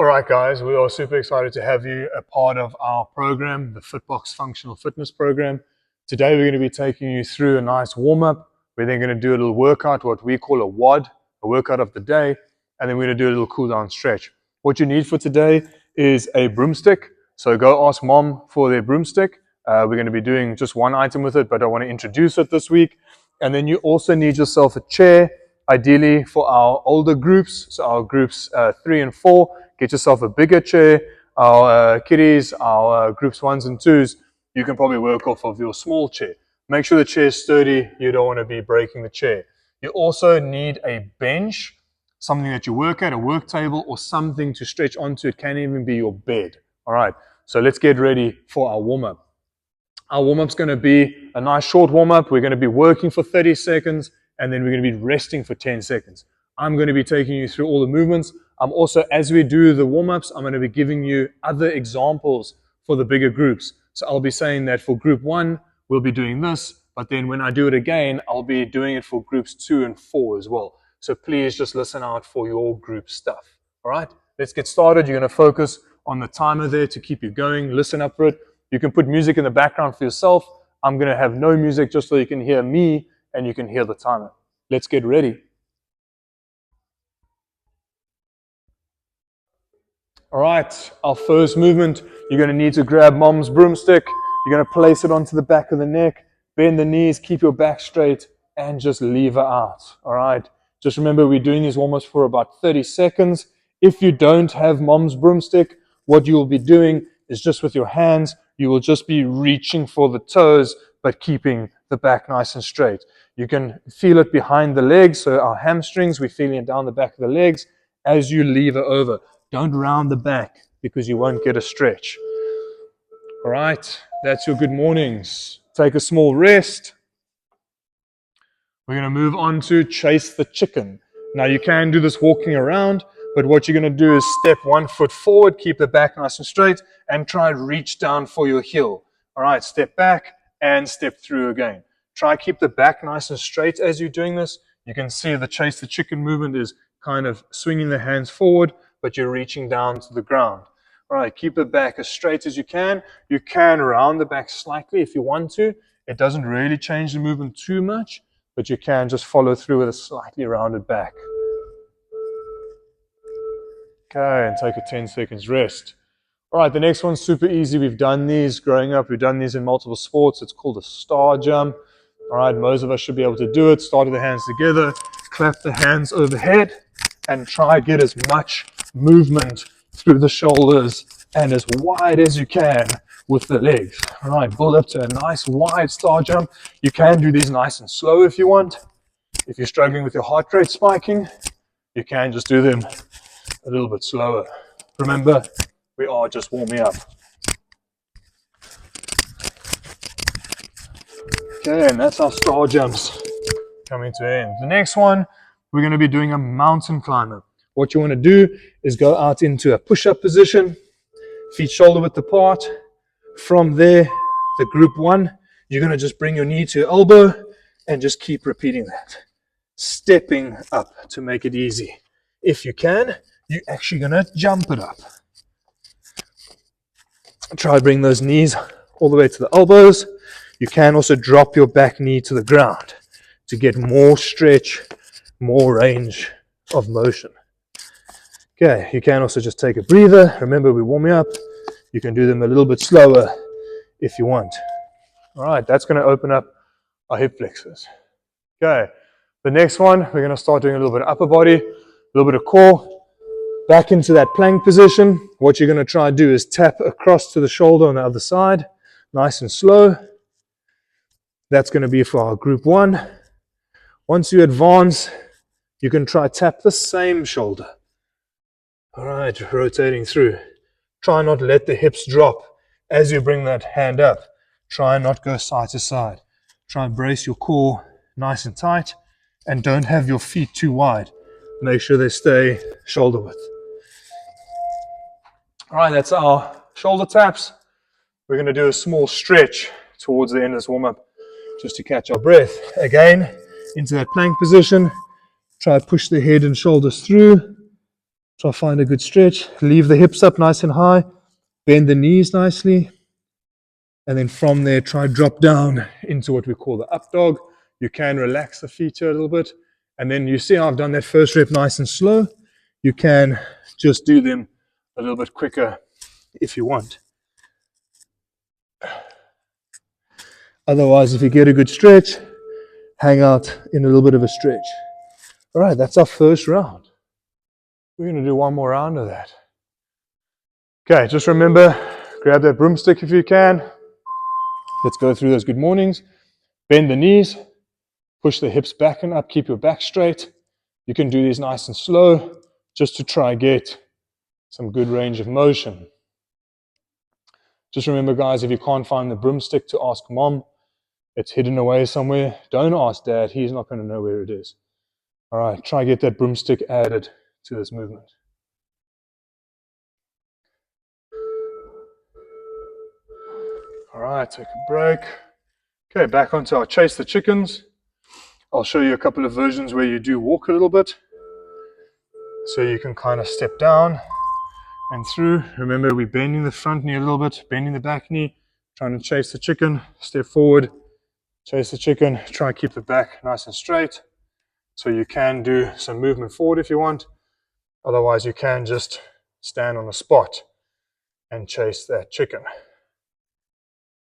All right, guys, we are super excited to have you a part of our program, the Fitbox Functional Fitness Program. Today, we're going to be taking you through a nice warm-up. We're then going to do a little workout, what we call a WOD, a workout of the day, and then we're going to do a little cool-down stretch. What you need for today is a broomstick. So go ask mom for their broomstick. We're going to be doing just one item with it, but I want to introduce it this week. And then you also need yourself a chair, ideally for our older groups, so our groups 3 and 4. Get yourself a bigger chair. Our kiddies, our groups 1s and 2s, you can probably work off of your small chair. Make sure the chair is sturdy. You don't want to be breaking the chair. You also need a bench, something that you work at, a work table, or something to stretch onto. It can even be your bed. All right, so let's get ready for our warm-up. Our warm-up's going to be a nice short warm-up. We're going to be working for 30 seconds, and then we're going to be resting for 10 seconds. I'm going to be taking you through all the movements. I'm also, as we do the warm-ups, I'm going to be giving you other examples for the bigger groups. So I'll be saying that for group 1, we'll be doing this, but then when I do it again, I'll be doing it for groups 2 and 4 as well. So please just listen out for your group stuff. All right, let's get started. You're going to focus on the timer there to keep you going. Listen up for it. You can put music in the background for yourself. I'm going to have no music just so you can hear me and you can hear the timer. Let's get ready. All right, our first movement, you're going to need to grab mom's broomstick. You're going to place it onto the back of the neck, bend the knees, keep your back straight, and just lever out. All right, just remember we're doing these almost for about 30 seconds. If you don't have mom's broomstick, what you will be doing is just with your hands, you will just be reaching for the toes, but keeping the back nice and straight. You can feel it behind the legs, so our hamstrings, we're feeling it down the back of the legs as you lever over. Don't round the back because you won't get a stretch. All right, that's your good mornings. Take a small rest. We're going to move on to chase the chicken. Now you can do this walking around, but what you're going to do is step 1 foot forward, keep the back nice and straight, and try and reach down for your heel. All right, step back and step through again. Try keep the back nice and straight as you're doing this. You can see the chase the chicken movement is kind of swinging the hands forward, but you're reaching down to the ground. All right, keep the back as straight as you can. You can round the back slightly if you want to. It doesn't really change the movement too much, but you can just follow through with a slightly rounded back. Okay, and take a 10 seconds rest. All right, the next one's super easy. We've done these growing up. We've done these in multiple sports. It's called a star jump. All right, most of us should be able to do it. Start with the hands together, clap the hands overhead, and try get as much movement through the shoulders and as wide as you can with the legs. All right, build up to a nice wide star jump. You can do these nice and slow if you want. If you're struggling with your heart rate spiking, you can just do them a little bit slower. Remember, we are just warming up. Okay, and that's our star jumps coming to an end. The next one, we're going to be doing a mountain climber. What you want to do is go out into a push-up position, feet shoulder width apart. From there, the group 1, you're going to just bring your knee to your elbow and just keep repeating that. Stepping up to make it easy. If you can, you're actually going to jump it up. Try to bring those knees all the way to the elbows. You can also drop your back knee to the ground to get more stretch, more range of motion. Okay, you can also just take a breather. Remember, we're warming up. You can do them a little bit slower if you want. All right, that's going to open up our hip flexors. Okay, the next one, we're going to start doing a little bit of upper body, a little bit of core. Back into that plank position. What you're going to try and do is tap across to the shoulder on the other side, nice and slow. That's going to be for our group 1. Once you advance, you can try tap the same shoulder. All right, rotating through. Try not to let the hips drop as you bring that hand up. Try not go side to side. Try and brace your core nice and tight and don't have your feet too wide. Make sure they stay shoulder width. All right, that's our shoulder taps. We're going to do a small stretch towards the end of this warm-up just to catch our breath. Again, into that plank position. Try to push the head and shoulders through. Try to find a good stretch. Leave the hips up nice and high. Bend the knees nicely. And then from there, try drop down into what we call the up dog. You can relax the feet here a little bit. And then you see how I've done that first rep nice and slow. You can just do them a little bit quicker if you want. Otherwise, if you get a good stretch, hang out in a little bit of a stretch. All right, that's our first round. We're going to do one more round of that. Okay, just remember, grab that broomstick if you can. Let's go through those good mornings. Bend the knees, push the hips back and up, keep your back straight. You can do these nice and slow just to try get some good range of motion. Just remember, guys, if you can't find the broomstick, to ask mom. It's hidden away somewhere. Don't ask dad. He's not going to know where it is. All right, try get that broomstick added to this movement. All right, take a break. Okay, back onto our chase the chickens. I'll show you a couple of versions where you do walk a little bit. So you can kind of step down and through. Remember, we're bending the front knee a little bit, bending the back knee, trying to chase the chicken. Step forward, chase the chicken, try and keep the back nice and straight. So you can do some movement forward if you want. Otherwise, you can just stand on the spot and chase that chicken.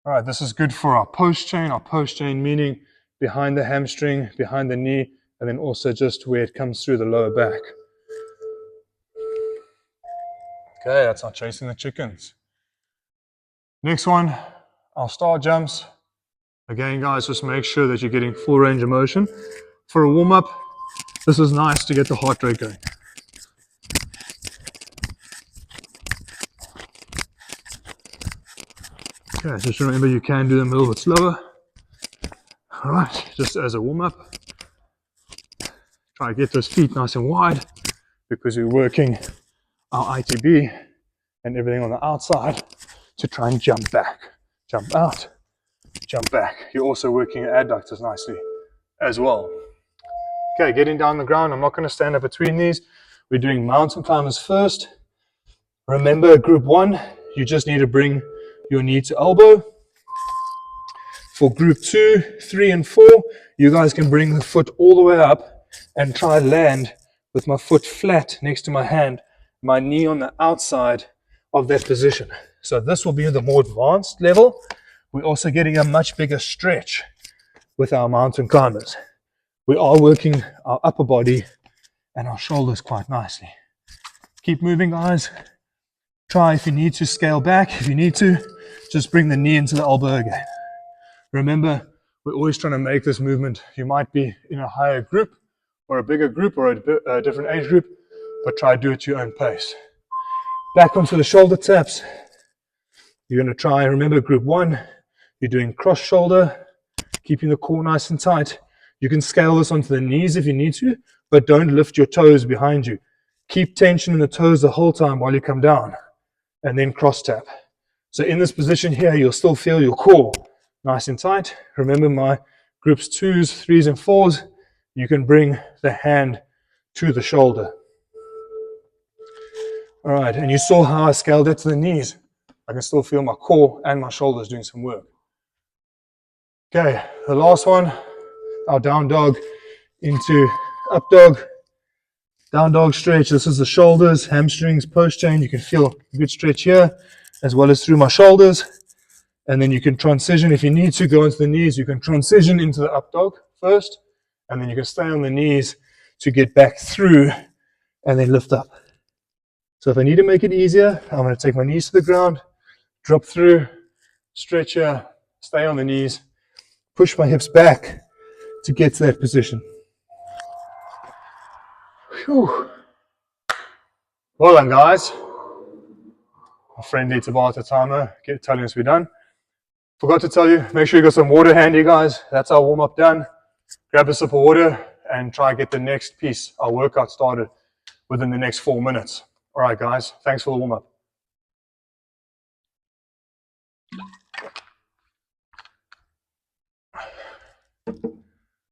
All right, this is good for our post chain. Our post chain meaning behind the hamstring, behind the knee, and then also just where it comes through the lower back. Okay, that's our chasing the chickens. Next one, our star jumps. Again, guys, just make sure that you're getting full range of motion. For a warm-up, this is nice to get the heart rate going. Okay, just remember you can do them a little bit slower. All right, just as a warm-up. Try to get those feet nice and wide because we're working our ITB and everything on the outside to try and jump back, jump out, jump back. You're also working your adductors nicely as well. Okay, getting down the ground. I'm not going to stand up between these. We're doing mountain climbers first. Remember, group 1, you just need to bring your knee to elbow. For group 2, 3, and 4, you guys can bring the foot all the way up and try land with my foot flat next to my hand, my knee on the outside of that position. So this will be the more advanced level. We're also getting a much bigger stretch with our mountain climbers. We are working our upper body and our shoulders quite nicely. Keep moving, guys. Try if you need to scale back. If you need to, just bring the knee into the elbow again. Remember, we're always trying to make this movement. You might be in a higher group or a bigger group or a different age group, but try to do it at your own pace. Back onto the shoulder taps. You're going to try, remember group 1, you're doing cross shoulder, keeping the core nice and tight. You can scale this onto the knees if you need to, but don't lift your toes behind you. Keep tension in the toes the whole time while you come down, and then cross tap. So in this position here, you'll still feel your core nice and tight. Remember my groups 2s, 3s, and 4s, you can bring the hand to the shoulder. All right, and you saw how I scaled it to the knees. I can still feel my core and my shoulders doing some work. Okay, the last one, our down dog into up dog. Down dog stretch. This is the shoulders, hamstrings, post chain. You can feel a good stretch here as well as through my shoulders. And then you can transition if you need to go into the knees. You can transition into the up dog first, and then you can stay on the knees to get back through and then lift up. So if I need to make it easier, I'm going to take my knees to the ground, drop through, stretch here, stay on the knees, push my hips back to get to that position. Whew. Well done, guys. My friend needs a bar at the timer, telling us we're done. Forgot to tell you, make sure you got some water handy, guys. That's our warm-up done. Grab a sip of water and try and get the next piece, our workout, started within the next 4 minutes. All right, guys, thanks for the warm-up.